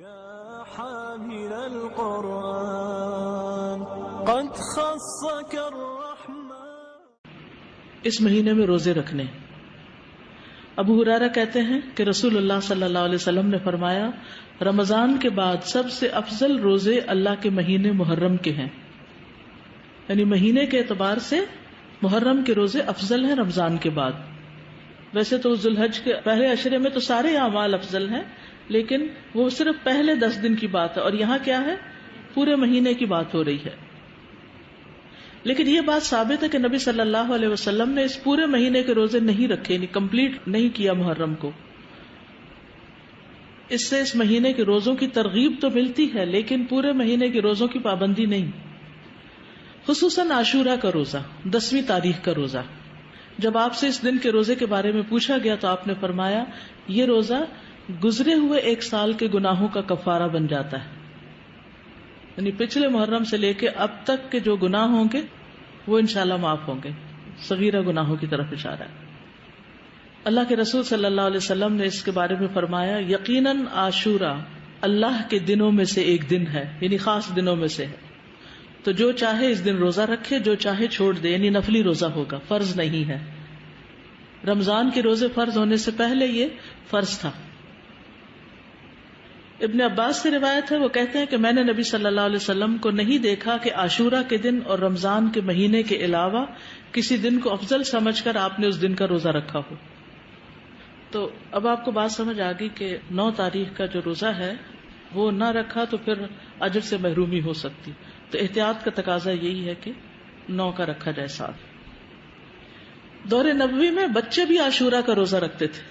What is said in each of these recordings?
يا حامل القرآن قد خصك الرحمن. اس مہینے میں روزے رکھنے. ابو ہریرہ کہتے ہیں کہ رسول اللہ صلی اللہ علیہ وسلم نے فرمایا رمضان کے بعد سب سے افضل روزے اللہ کے مہینے محرم کے ہیں. یعنی مہینے کے اعتبار سے محرم کے روزے افضل ہیں رمضان کے بعد. ویسے تو ذوالحج کے پہلے عشرے میں تو سارے اعمال افضل ہیں، لیکن وہ صرف پہلے 10 دن کی بات ہے، اور یہاں کیا ہے، پورے مہینے کی بات ہو رہی ہے. لیکن یہ بات ثابت ہے کہ نبی صلی اللہ علیہ وسلم نے اس پورے مہینے کے روزے نہیں رکھے، یعنی کمپلیٹ نہیں کیا محرم کو. اس سے اس مہینے کے روزوں کی ترغیب تو ملتی ہے، لیکن پورے مہینے کے روزوں کی پابندی نہیں. خصوصاً عاشورہ کا روزہ، 10ویں تاریخ کا روزہ. جب آپ سے اس دن کے روزے کے بارے میں پوچھا گیا تو آپ نے فرمایا یہ روزہ گزرے ہوئے 1 سال کے گناہوں کا کفارہ بن جاتا ہے. یعنی پچھلے محرم سے لے کے اب تک کے جو گناہ ہوں گے وہ انشاءاللہ معاف ہوں گے. صغیرہ گناہوں کی طرف اشارہ ہے. اللہ کے رسول صلی اللہ علیہ وسلم نے اس کے بارے میں فرمایا یقیناً عاشورہ اللہ کے دنوں میں سے ایک دن ہے، یعنی خاص دنوں میں سے ہے. تو جو چاہے اس دن روزہ رکھے، جو چاہے چھوڑ دے. یعنی نفلی روزہ ہوگا، فرض نہیں ہے. رمضان کے روزے فرض ہونے سے پہلے یہ فرض تھا. ابن عباس سے روایت ہے، وہ کہتے ہیں کہ میں نے نبی صلی اللہ علیہ وسلم کو نہیں دیکھا کہ عاشورہ کے دن اور رمضان کے مہینے کے علاوہ کسی دن کو افضل سمجھ کر آپ نے اس دن کا روزہ رکھا ہو. تو اب آپ کو بات سمجھ آ گئی کہ 9 تاریخ کا جو روزہ ہے وہ نہ رکھا تو پھر اجر سے محرومی ہو سکتی. تو احتیاط کا تقاضا یہی ہے کہ 9 کا رکھا جائے ساتھ. دور نبوی میں بچے بھی عاشورہ کا روزہ رکھتے تھے،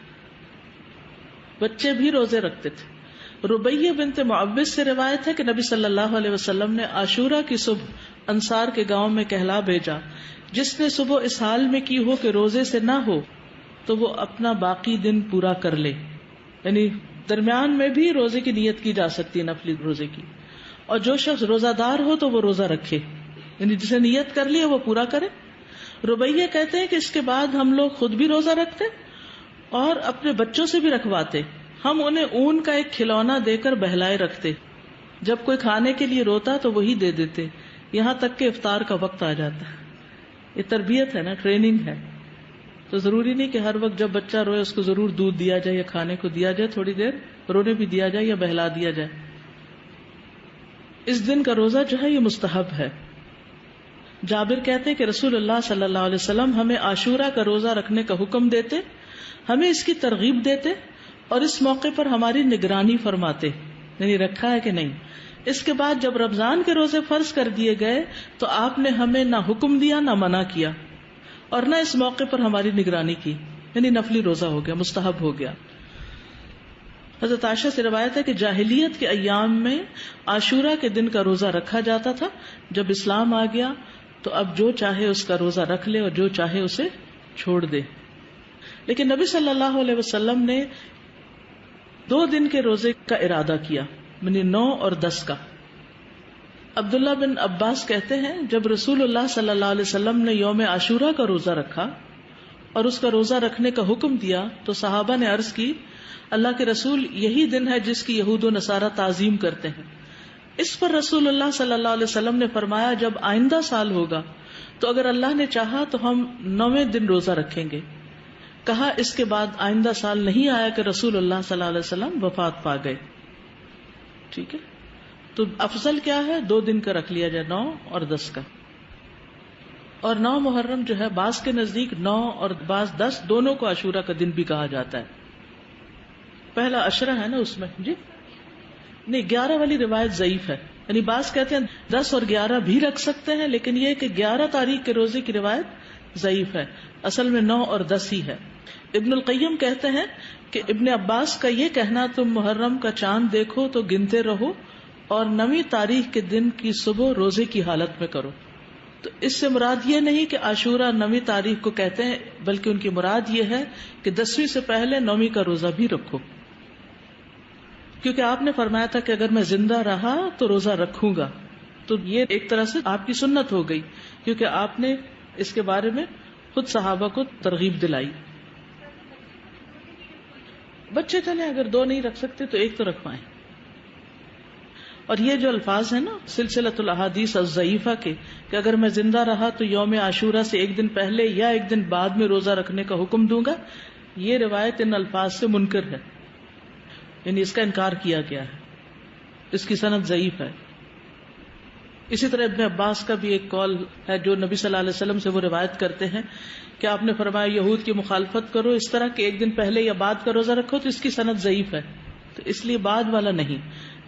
بچے بھی روزے رکھتے تھے. ربیہ بنت معوذ سے روایت ہے کہ نبی صلی اللہ علیہ وسلم نے عاشورہ کی صبح انصار کے گاؤں میں کہلا بھیجا جس نے صبح اس حال میں کی ہو کہ روزے سے نہ ہو تو وہ اپنا باقی دن پورا کر لے. یعنی درمیان میں بھی روزے کی نیت کی جا سکتی ہے، نفلی روزے کی. اور جو شخص روزہ دار ہو تو وہ روزہ رکھے، یعنی جسے نیت کر لی وہ پورا کرے. ربیہ کہتے ہیں کہ اس کے بعد ہم لوگ خود بھی روزہ رکھتے اور اپنے بچوں سے بھی رکھواتے. ہم انہیں اون کا ایک کھلونا دے کر بہلائے رکھتے. جب کوئی کھانے کے لیے روتا تو وہی دے دیتے، یہاں تک کہ افطار کا وقت آ جاتا. یہ تربیت ہے نا، ٹریننگ ہے. تو ضروری نہیں کہ ہر وقت جب بچہ روئے اس کو ضرور دودھ دیا جائے یا کھانے کو دیا جائے. تھوڑی دیر رونے بھی دیا جائے یا بہلا دیا جائے. اس دن کا روزہ جو ہے یہ مستحب ہے. جابر کہتے ہیں کہ رسول اللہ صلی اللہ علیہ وسلم ہمیں عاشورہ کا روزہ رکھنے کا حکم دیتے، ہمیں اس کی ترغیب دیتے اور اس موقع پر ہماری نگرانی فرماتے، یعنی رکھا ہے کہ نہیں. اس کے بعد جب رمضان کے روزے فرض کر دیے گئے تو آپ نے ہمیں نہ حکم دیا نہ منع کیا اور نہ اس موقع پر ہماری نگرانی کی. یعنی نفلی روزہ ہو گیا، مستحب ہو گیا. حضرت عائشہ سے روایت ہے کہ جاہلیت کے ایام میں عاشورہ کے دن کا روزہ رکھا جاتا تھا. جب اسلام آ گیا تو اب جو چاہے اس کا روزہ رکھ لے اور جو چاہے اسے چھوڑ دے. لیکن نبی صلی اللہ علیہ وسلم نے 2 دن کے روزے کا ارادہ کیا، یعنی 9 اور 10 کا. عبداللہ بن عباس کہتے ہیں جب رسول اللہ صلی اللہ علیہ وسلم نے یوم عاشورہ کا روزہ رکھا اور اس کا روزہ رکھنے کا حکم دیا تو صحابہ نے عرض کی اللہ کے رسول یہی دن ہے جس کی یہود و نصارہ تعظیم کرتے ہیں. اس پر رسول اللہ صلی اللہ علیہ وسلم نے فرمایا جب آئندہ سال ہوگا تو اگر اللہ نے چاہا تو ہم 9ویں دن روزہ رکھیں گے. کہا اس کے بعد آئندہ سال نہیں آیا کہ رسول اللہ صلی اللہ علیہ وسلم وفات پا گئے. ٹھیک ہے، تو افضل کیا ہے، 2 دن کا رکھ لیا جائے، 9 اور 10 کا. اور 9 محرم جو ہے بعض کے نزدیک 9 اور بعض 10 دونوں کو عاشورہ کا دن بھی کہا جاتا ہے. پہلا عشرہ ہے نا اس میں، جی نہیں 11 والی روایت ضعیف ہے. یعنی بعض کہتے ہیں 10 اور 11 بھی رکھ سکتے ہیں، لیکن یہ کہ 11 تاریخ کے روزے کی روایت ضعیف ہے. اصل میں 9 اور 10 ہی ہے. ابن القیم کہتے ہیں کہ ابن عباس کا یہ کہنا تم محرم کا چاند دیکھو تو گنتے رہو اور 9ویں تاریخ کے دن کی صبح روزے کی حالت میں کرو. تو اس سے مراد یہ نہیں کہ عاشورہ 9ویں تاریخ کو کہتے ہیں، بلکہ ان کی مراد یہ ہے کہ 10ویں سے پہلے 9ویں کا روزہ بھی رکھو. کیونکہ آپ نے فرمایا تھا کہ اگر میں زندہ رہا تو روزہ رکھوں گا. تو یہ ایک طرح سے آپ کی سنت ہو گئی، کیونکہ آپ نے اس کے بارے میں خود صحابہ کو ترغیب دلائی. بچے چلے اگر 2 نہیں رکھ سکتے تو 1 تو رکھوائیں. اور یہ جو الفاظ ہیں نا سلسلۃ الاحادیث الضعیفہ کے کہ اگر میں زندہ رہا تو یوم عاشورہ سے ایک دن پہلے یا ایک دن بعد میں روزہ رکھنے کا حکم دوں گا، یہ روایت ان الفاظ سے منکر ہے، یعنی اس کا انکار کیا گیا ہے، اس کی سند ضعیف ہے۔ اسی طرح ابن عباس کا بھی ایک قول ہے جو نبی صلی اللہ علیہ وسلم سے وہ روایت کرتے ہیں کہ آپ نے فرمایا یہود کی مخالفت کرو اس طرح کہ ایک دن پہلے یا بعد کا روزہ رکھو، تو اس کی سند ضعیف ہے، تو اس لیے بعد والا نہیں۔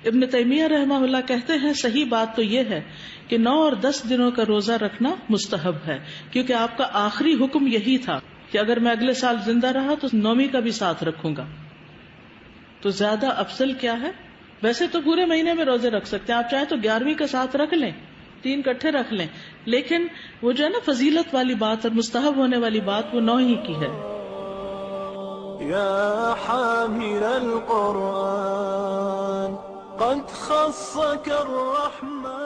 ابن تیمیہ رحمہ اللہ کہتے ہیں صحیح بات تو یہ ہے کہ 9 اور 10 دنوں کا روزہ رکھنا مستحب ہے، کیونکہ آپ کا آخری حکم یہی تھا کہ اگر میں اگلے سال زندہ رہا تو 9ویں کا بھی ساتھ رکھوں گا۔ تو زیادہ افضل کیا ہے؟ ویسے تو پورے مہینے میں روزے رکھ سکتے ہیں، آپ چاہیں تو 11ویں کا ساتھ رکھ لیں، 3 اکٹھے رکھ لیں، لیکن وہ جو ہے نا فضیلت والی بات اور مستحب ہونے والی بات وہ 9 ہی کی ہے۔ يا حامل القرآن قد خصك الرحمن